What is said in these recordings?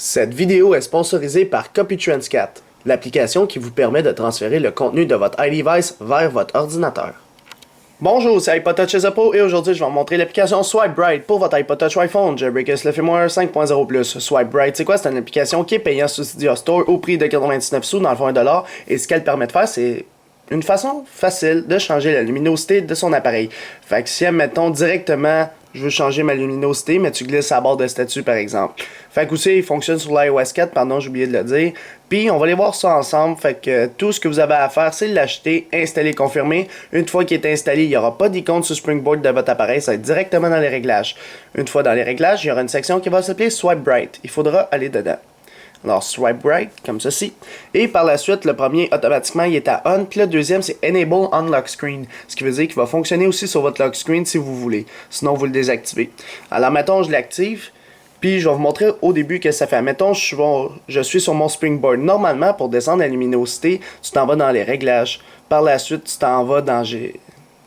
Cette vidéo est sponsorisée par CopyTransCat, l'application qui vous permet de transférer le contenu de votre iDevice vers votre ordinateur. Bonjour, c'est iPod Touch Esopo et aujourd'hui je vais vous montrer l'application Swipe Bright pour votre iPod Touch iPhone Jailbreak le firmware 5.0+. Swipe Bright, c'est quoi? C'est une application qui est payante sur Cydia Store au prix de 99 sous, dans le fond 1$. Et ce qu'elle permet de faire, c'est une façon facile de changer la luminosité de son appareil. Fait que si, admettons, directement, je veux changer ma luminosité, mais tu glisses à barre de statut, par exemple. Fait que aussi, il fonctionne sur l'iOS 4, pardon, j'ai oublié de le dire. Puis, on va aller voir ça ensemble. Fait que tout ce que vous avez à faire, c'est l'acheter, installer, confirmer. Une fois qu'il est installé, il n'y aura pas d'icône sur Springboard de votre appareil, ça va être directement dans les réglages. Une fois dans les réglages, il y aura une section qui va s'appeler Swipe Bright. Il faudra aller dedans. Alors, Swipe Bright, comme ceci. Et par la suite, le premier, automatiquement, il est à On. Puis le deuxième, c'est Enable on Lock Screen. Ce qui veut dire qu'il va fonctionner aussi sur votre lock screen si vous voulez. Sinon, vous le désactivez. Alors, mettons, je l'active. Puis, je vais vous montrer au début que ça fait. Mettons, je suis sur mon Springboard. Normalement, pour descendre la luminosité, tu t'en vas dans les réglages. Par la suite, tu t'en vas dans...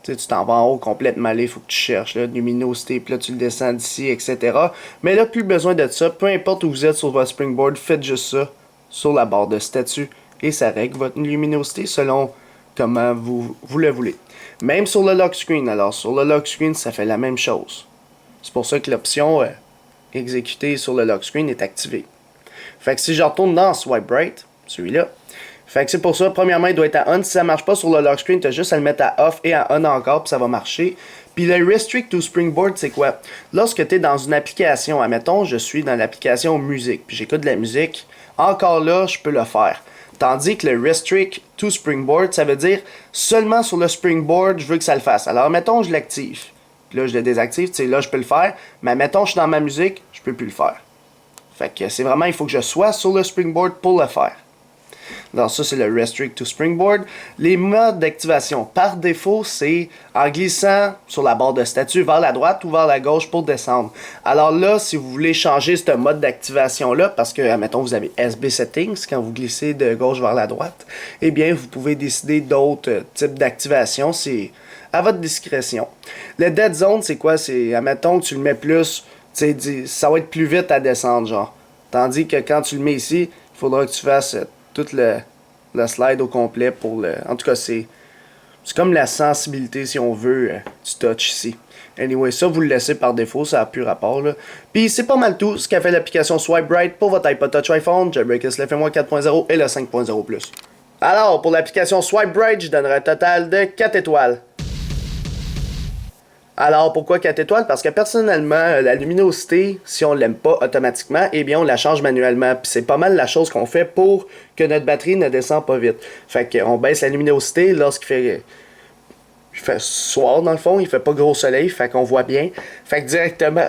Tu t'en vas en haut complètement, il faut que tu cherches là, luminosité, puis là tu le descends d'ici, etc. Mais là, plus besoin de ça, peu importe où vous êtes sur votre Springboard, faites juste ça sur la barre de statut et ça règle votre luminosité selon comment vous le voulez. Même sur le lock screen, alors sur le lock screen, ça fait la même chose. C'est pour ça que l'option exécuter sur le lock screen est activée. Fait que si je retourne dans Swipe Bright, celui-là, fait que c'est pour ça, premièrement, il doit être à on. Si ça marche pas sur le lock screen, tu as juste à le mettre à off et à on encore, puis ça va marcher. Puis le Restrict to Springboard, c'est quoi? Lorsque tu es dans une application, admettons, je suis dans l'application musique, puis j'écoute de la musique, encore là, je peux le faire. Tandis que le Restrict to Springboard, ça veut dire seulement sur le Springboard, je veux que ça le fasse. Alors, mettons, je l'active. Puis là, je le désactive, tu sais, là, je peux le faire. Mais mettons, je suis dans ma musique, je peux plus le faire. Fait que c'est vraiment, il faut que je sois sur le Springboard pour le faire. Alors ça, c'est le Restrict to Springboard. Les modes d'activation, par défaut, c'est en glissant sur la barre de statut vers la droite ou vers la gauche pour descendre. Alors là, si vous voulez changer ce mode d'activation-là, parce que, admettons, vous avez SB Settings, quand vous glissez de gauche vers la droite, eh bien, vous pouvez décider d'autres types d'activation. C'est à votre discrétion. Le Dead Zone, c'est quoi? C'est, admettons, que tu le mets plus, ça va être plus vite à descendre, genre. Tandis que quand tu le mets ici, il faudra que tu fasses tout le slide au complet pour le... En tout cas, c'est comme la sensibilité, si on veut, du touch ici. Anyway, ça, vous le laissez par défaut, ça n'a plus rapport, là. Puis, c'est pas mal tout ce qu'a fait l'application Swipe Bright pour votre iPod Touch iPhone, Jailbreak le firmware 4.0 et le 5.0+. Alors, pour l'application Swipe Bright, je donnerai un total de 4 étoiles. Alors, pourquoi 4 étoiles? Parce que personnellement, la luminosité, si on l'aime pas automatiquement, eh bien, on la change manuellement. Puis c'est pas mal la chose qu'on fait pour que notre batterie ne descende pas vite. Fait qu'on baisse la luminosité lorsqu'il fait soir, dans le fond, il fait pas gros soleil, fait qu'on voit bien. Fait que directement,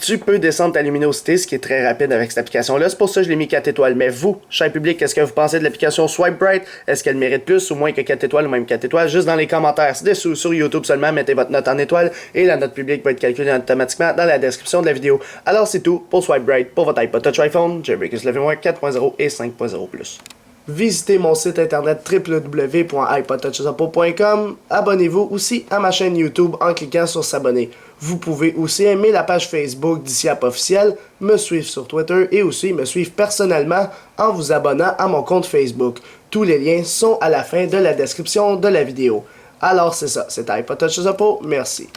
tu peux descendre ta luminosité, ce qui est très rapide avec cette application-là. C'est pour ça que je l'ai mis 4 étoiles. Mais vous, cher public, qu'est-ce que vous pensez de l'application Swipe Bright? Est-ce qu'elle mérite plus ou moins que 4 étoiles ou même 4 étoiles? Juste dans les commentaires ci-dessous sur YouTube seulement, mettez votre note en étoiles et la note publique va être calculée automatiquement dans la description de la vidéo. Alors c'est tout pour Swipe Bright pour votre iPod Touch iPhone, Jailbreak le firmware 4.0 et 5.0+. Visitez mon site internet www.ipodtouchesopo.com. Abonnez-vous aussi à ma chaîne YouTube en cliquant sur s'abonner. Vous pouvez aussi aimer la page Facebook d'ICIAP officiel, me suivre sur Twitter et aussi me suivre personnellement en vous abonnant à mon compte Facebook. Tous les liens sont à la fin de la description de la vidéo. Alors c'est ça, c'était iPod Touch Esopo, merci.